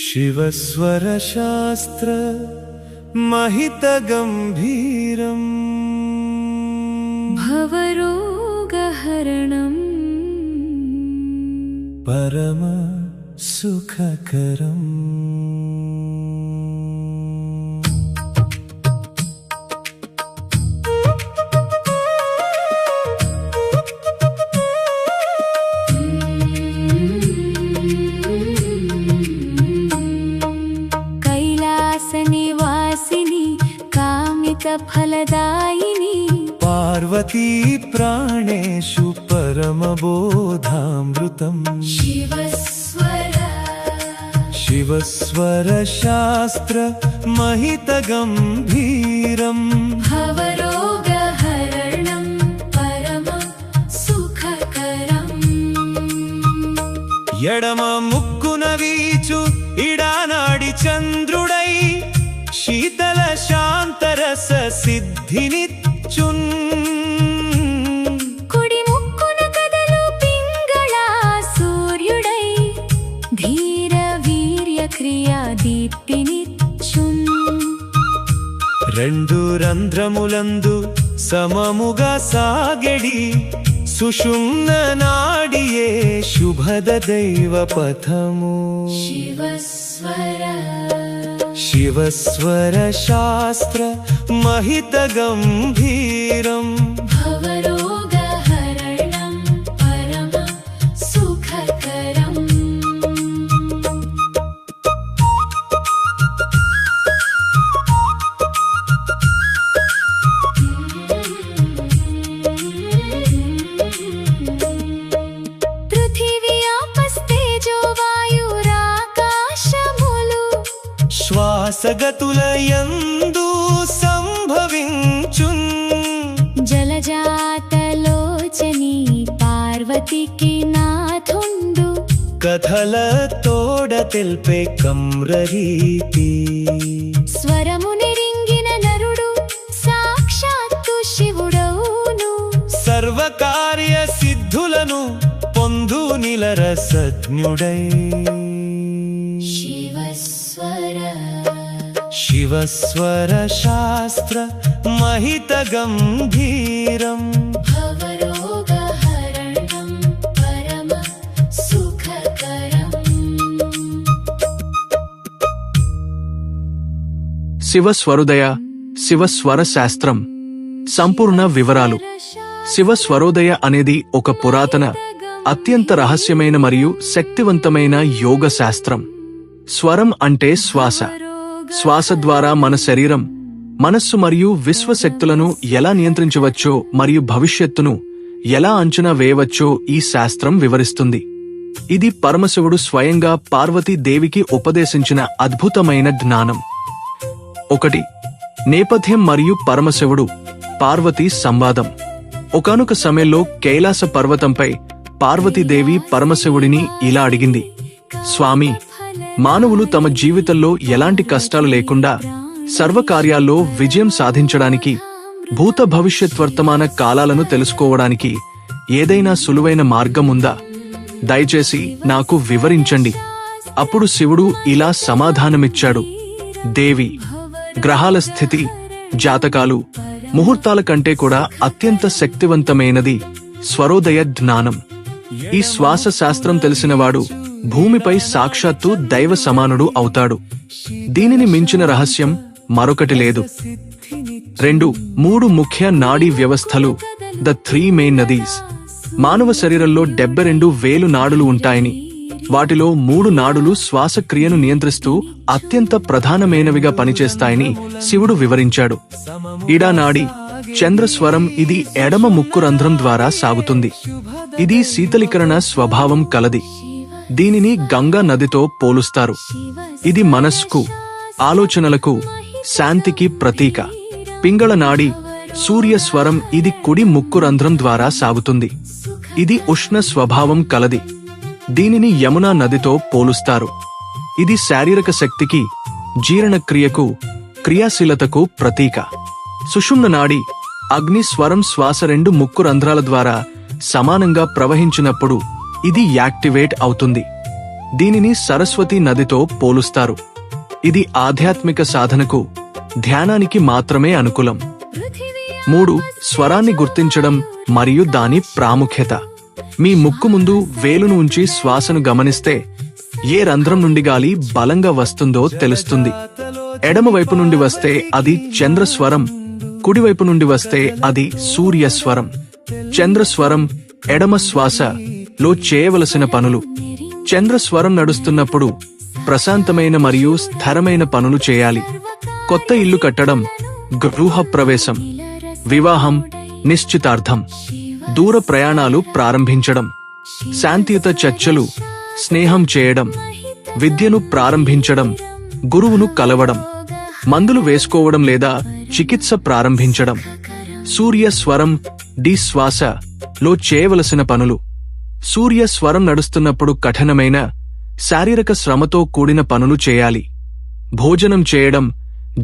शिवस्वरशास्त्र महितगम्भीरम् भवरोगहरणम् परम सुखकरम्। कैलासनिवासिनी कामितफलदायिनी पार्वती प्राणेषु परमबोधामृतम्। शिवस्वरशास्त्र महितगम्भीरम् भवरोगहरणं परम सुखकरम्। ఎడమ ముక్కున వీచు ఇడానాడి చంద్రుడై శీతల శాంతరస సిద్ధినిచ్చున్। కుడి ముక్కున కదలు పింగళ సూర్యుడై ధీర వీర్య క్రియా దీప్తినిచ్చున్। రెండు రంధ్రములందు సమముగా సాగెడి సుషుమ్న నాడియే శుభద దైవ పథము। శివస్వర శాస్త్ర మహిత గంభీరం భవరోగహరణం పరమ సుఖకరం। శ్వాసగతులయందు సంభవించున్। జలజాతలోచని పార్వతికి నాథుండు కథల తోడ తెల్పే కమ్రరీతి। స్వరముని రింగిన నరుడు సాక్షాత్తు శివుడవును। సర్వకార్య సిద్ధులను పొందు నిలరసజ్ఞుడై శివస్వర శాస్త్ర మహిత గంభీరం భవరోగహరణం పరమ సుఖకరం। శివస్వరోదయ శివస్వర శాస్త్రం సంపూర్ణ వివరాలు। శివస్వరోదయ అనేది ఒక పురాతన అత్యంత రహస్యమైన మరియు శక్తివంతమైన యోగ శాస్త్రం। స్వరం అంటే శ్వాస। శ్వాస ద్వారా మన శరీరం, మనస్సు మరియు విశ్వశక్తులను ఎలా నియంత్రించవచ్చో మరియు భవిష్యత్తును ఎలా అంచనా వేయవచ్చో ఈ శాస్త్రం వివరిస్తుంది। ఇది పరమశివుడు స్వయంగా పార్వతీదేవికి ఉపదేశించిన అద్భుతమైన జ్ఞానం। 1. నేపథ్యం మరియు పరమశివుడు పార్వతీ సంవాదం। ఒకానొక సమయంలో కైలాస పర్వతంపై పార్వతీదేవి పరమశివుడిని ఇలా అడిగింది, స్వామి, మానవులు తమ జీవితంలో ఎలాంటి కష్టాలు లేకుండా సర్వకార్యాల్లో విజయం సాధించడానికి, భూత భవిష్యత్ వర్తమాన కాలాలను తెలుసుకోవడానికి ఏదైనా సులువైన మార్గముందా? దయచేసి నాకు వివరించండి। అప్పుడు శివుడు ఇలా సమాధానమిచ్చాడు, దేవి, గ్రహాల స్థితి, జాతకాలు, ముహూర్తాల కంటే కూడా అత్యంత శక్తివంతమైనది స్వరోదయ జ్ఞానం। ఈ శ్వాస శాస్త్రం తెలిసినవాడు భూమిపై సాక్షాత్తు దైవ సమానుడు అవుతాడు। దీనిని మించిన రహస్యం మరొకటి లేదు। 2. 3 ముఖ్య నాడీ వ్యవస్థలు, ద 3 మెయిన్ నదీస్। మానవ శరీరంలో 72,000 నాడులు ఉంటాయని, వాటిలో 3 నాడులు శ్వాసక్రియను నియంత్రిస్తూ అత్యంత ప్రధానమైనవిగా పనిచేస్తాయని శివుడు వివరించాడు। ఇడా నాడి చంద్రస్వరం, ఇది ఎడమ ముక్కు రంధ్రం ద్వారా సాగుతుంది। ఇది శీతలీకరణ స్వభావం కలది। దీనిని గంగా నదితో పోలుస్తారు। ఇది మనస్సుకు, ఆలోచనలకు, శాంతికి ప్రతీక। పింగళ నాడి సూర్యస్వరం, ఇది కుడి ముక్కు రంధ్రం ద్వారా సాగుతుంది। ఇది ఉష్ణ స్వభావం కలది। దీనిని యమునా నదితో పోలుస్తారు। ఇది శారీరక శక్తికి, జీర్ణక్రియకు, క్రియాశీలతకు ప్రతీక। సుషుమ్న నాడి అగ్ని స్వరం, శ్వాస 2 ముక్కు రంధ్రాల ద్వారా సమానంగా ప్రవహించినప్పుడు ఇది యాక్టివేట్ అవుతుంది. దీనిని సరస్వతి నదితో పోలుస్తారు. ఇది ఆధ్యాత్మిక సాధనకు, ధ్యానానికి మాత్రమే అనుకూలం. 3. స్వరాన్ని గుర్తించడం మరియు దాని ప్రాముఖ్యత. మీ ముక్కు ముందు వేలును ఉంచి శ్వాసను గమనిస్తే ఏ రంధ్రం నుండి గాలి బలంగా వస్తుందో తెలుస్తుంది. ఎడమవైపు నుండి వస్తే అది చంద్రస్వరం, కుడివైపు నుండి వస్తే అది సూర్యస్వరం. చంద్రస్వరం ఎడమ శ్వాసలో చేయవలసిన పనులు. చంద్రస్వరం నడుస్తున్నప్పుడు ప్రశాంతమైన మరియు స్థిరమైన పనులు చేయాలి. కొత్త ఇల్లు కట్టడం, గృహ ప్రవేశం, వివాహం, నిశ్చితార్థం, దూర ప్రయాణాలు ప్రారంభించడం, శాంతియుత చర్చలు, స్నేహం చేయడం, విద్యను ప్రారంభించడం, గురువును కలవడం, మందులు వేసుకోవడం లేదా చికిత్స ప్రారంభించడం. సూర్య స్వరం డి శ్వాసలో చేయవలసిన పనులు. సూర్య స్వరం నడుస్తున్నప్పుడు కఠినమైన శారీరక శ్రమతో కూడిన పనులు చేయాలి. భోజనం చేయడం,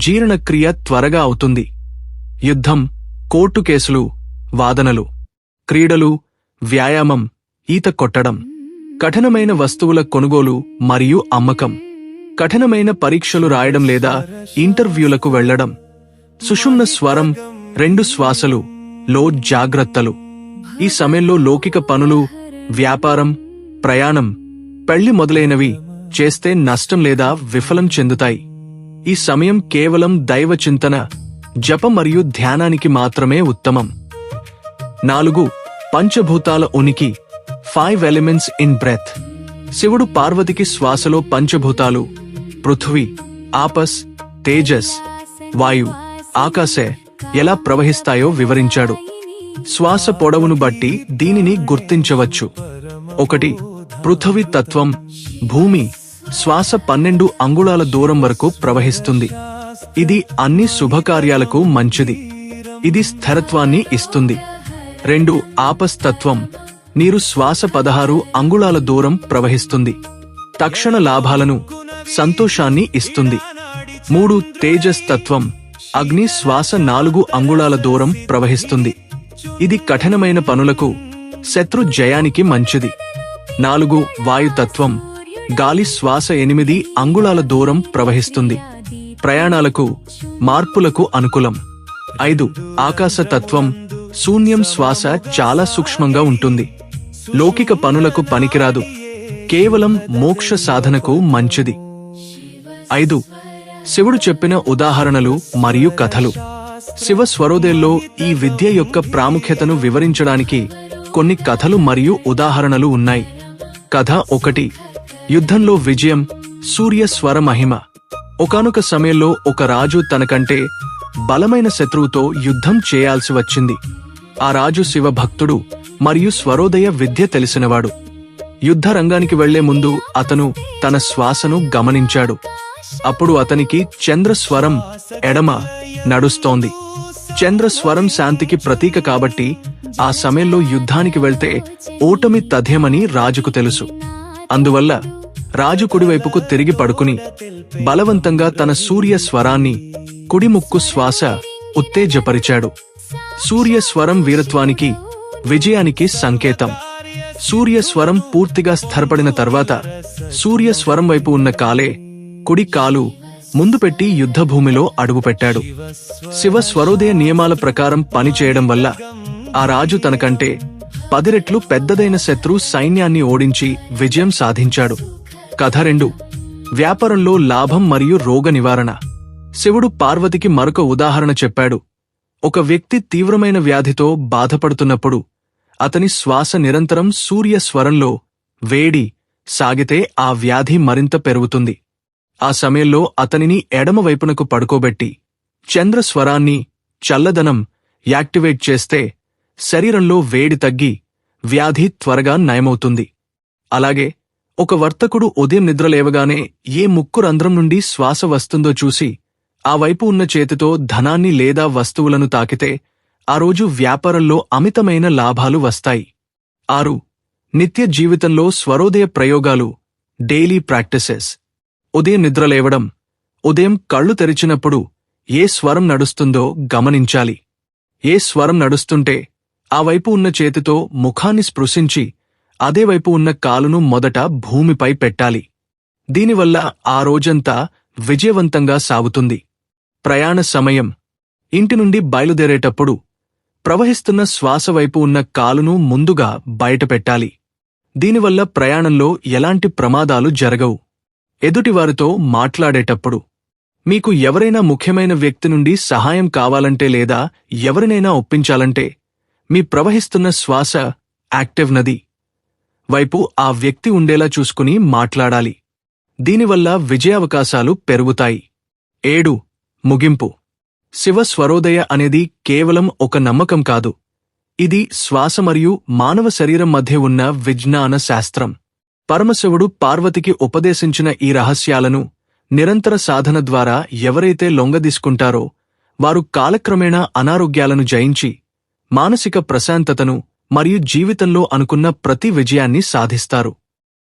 జీర్ణక్రియ త్వరగా అవుతుంది. యుద్ధం, కోర్టు కేసులు, వాదనలు, క్రీడలు, వ్యాయామం, ఈత కొట్టడం, కఠినమైన వస్తువుల కొనుగోలు మరియు అమ్మకం, కఠినమైన పరీక్షలు రాయడం లేదా ఇంటర్వ్యూలకు వెళ్లడం. సుషుమ్న స్వరం 2 శ్వాసలు లో జాగ్రత్తలు. ఈ సమయంలో లౌకిక పనులు, వ్యాపారం, ప్రయాణం, పెళ్లి మొదలైనవి చేస్తే నష్టం లేదా విఫలం చెందుతాయి. ఈ సమయం కేవలం దైవ చింతన, జపం మరియు ధ్యానానికి మాత్రమే ఉత్తమం. 4. పంచభూతాల ఉనికి. 5 ఎలిమెంట్స్ ఇన్ బ్రెత్. శివుడు పార్వతికి శ్వాసలో పంచభూతాలు పృథ్వీ, ఆపస్, తేజస్, వాయు, ఆకాశే ఎలా ప్రవహిస్తాయో వివరించాడు. శ్వాస పొడవును బట్టి దీనిని గుర్తించవచ్చు. 1. పృథ్వీ తత్వం. భూమి శ్వాస 12 అంగుళాల దూరం వరకు ప్రవహిస్తుంది. ఇది అన్ని శుభకార్యాలకు మంచిది. ఇది స్థిరత్వాన్ని ఇస్తుంది. 2. ఆపస్ తత్వం. నీరు శ్వాస 16 అంగుళాల దూరం ప్రవహిస్తుంది. తక్షణ లాభాలను, సంతోషాన్ని ఇస్తుంది. 3. తేజస్ తత్వం. అగ్ని శ్వాస 4 అంగుళాల దూరం ప్రవహిస్తుంది. ఇది కఠినమైన పనులకు, శత్రు జయానికి మంచిది. 4. వాయుతత్వం. గాలి శ్వాస 8 అంగుళాల దూరం ప్రవహిస్తుంది. ప్రయాణాలకు, మార్పులకు అనుకూలం. 5. ఆకాశతత్వం. శూన్యం శ్వాస చాలా సూక్ష్మంగా ఉంటుంది. లౌకిక పనులకు పనికిరాదు, కేవలం మోక్ష సాధనకు మంచిది. 5. శివుడు చెప్పిన ఉదాహరణలు మరియు కథలు. శివ స్వరోదేల్లో ఈ విద్య యొక్క ప్రాముఖ్యతను వివరించడానికి కొన్ని కథలు మరియు ఉదాహరణలు ఉన్నాయి. కథ 1. యుద్ధంలో విజయం. సూర్య స్వర మహిమ. ఒకానొక సమయంలో ఒక రాజు తనకంటే బలమైన శత్రువుతో యుద్ధం చేయాల్సి వచ్చింది. ఆ రాజు శివ భక్తుడు మరియు స్వరోదయ విద్య తెలిసినవాడు. యుద్ధ రంగానికి వెళ్లే ముందు అతను తన శ్వాసను గమనించాడు. అప్పుడు అతనికి చంద్రస్వరం ఎడమ నడుస్తోంది. చంద్రస్వరం శాంతికి ప్రతీక కాబట్టి ఆ సమయంలో యుద్ధానికి వెళ్తే ఓటమి తథ్యమని రాజుకు తెలుసు. అందువల్ల రాజు కుడివైపుకు తిరిగి పడుకుని బలవంతంగా తన సూర్య స్వరాన్ని, కుడిముక్కు శ్వాస ఉత్తేజపరిచాడు. సూర్యస్వరం వీరత్వానికి, విజయానికి సంకేతం. సూర్యస్వరం పూర్తిగా స్థిరపడిన తర్వాత సూర్యస్వరం వైపు ఉన్న కాలే, కుడి కాలు ముందు పెట్టి యుద్ధభూమిలో అడుగుపెట్టాడు. శివ స్వరోదయ నియమాల ప్రకారం పనిచేయడం వల్ల ఆ రాజు తనకంటే 10 రెట్లు పెద్దదైన శత్రు సైన్యాన్ని ఓడించి విజయం సాధించాడు. కథ 2. వ్యాపారంలో లాభం మరియు రోగ నివారణ. శివుడు పార్వతికి మరొక ఉదాహరణ చెప్పాడు. ఒక వ్యక్తి తీవ్రమైన వ్యాధితో బాధపడుతున్నప్పుడు అతని శ్వాస నిరంతరం సూర్య స్వరంలో వేడి సాగితే ఆ వ్యాధి మరింత పెరుగుతుంది. ఆ సమయంలో అతనిని ఎడమవైపునకు పడుకోబెట్టి చంద్రస్వరాన్ని, చల్లదనం యాక్టివేట్ చేస్తే శరీరంలో వేడి తగ్గి వ్యాధి త్వరగా నయమవుతుంది. అలాగే ఒక వర్తకుడు ఉదయం నిద్రలేవగానే ఏ ముక్కు రంధ్రం నుండి శ్వాస వస్తుందో చూసి ఆ వైపు ఉన్న చేతితో ధనాన్ని లేదా వస్తువులను తాకితే ఆ రోజు వ్యాపారంలో అమితమైన లాభాలు వస్తాయి. 6. నిత్య జీవితంలో స్వరోదయ ప్రయోగాలు. Daily practices. ఉదయం నిద్రలేవడం. ఉదయం కళ్ళు తెరిచినప్పుడు ఏ స్వరం నడుస్తుందో గమనించాలి. ఏ స్వరం నడుస్తుంటే ఆ వైపు ఉన్న చేతితో ముఖాన్ని స్పృశించి అదే వైపు ఉన్న కాలును మొదట భూమిపై పెట్టాలి. దీనివల్ల ఆ రోజంతా విజయవంతంగా సాగుతుంది. ప్రయాణ సమయం. ఇంటి నుండి బయలుదేరేటప్పుడు ప్రవహిస్తున్న శ్వాస వైపు ఉన్న కాలును ముందుగా బయటపెట్టాలి. దీనివల్ల ప్రయాణంలో ఎలాంటి ప్రమాదాలు జరగవు. ఎదుటివారితో మాట్లాడేటప్పుడు మీకు ఎవరైనా ముఖ్యమైన వ్యక్తి నుండి సహాయం కావాలంటే లేదా ఎవరినైనా ఒప్పించాలంటే మీ ప్రవహిస్తున్న శ్వాస యాక్టివ్ నది వైపు ఆ వ్యక్తి ఉండేలా చూసుకుని మాట్లాడాలి. దీనివల్ల విజయావకాశాలు పెరుగుతాయి. 7. ముగింపు. శివ స్వరోదయ అనేది కేవలం ఒక నమ్మకం కాదు. ఇది శ్వాస మరియు మానవ శరీరం మధ్య ఉన్న విజ్ఞాన శాస్త్రం. పరమశివుడు పార్వతికి ఉపదేశించిన ఈ రహస్యాలను నిరంతర సాధన ద్వారా ఎవరైతే లొంగదీసుకుంటారో వారు కాలక్రమేణా అనారోగ్యాలను జయించి మానసిక ప్రశాంతతను మరియు జీవితంలో అనుకున్న ప్రతి విజయాన్ని సాధిస్తారు.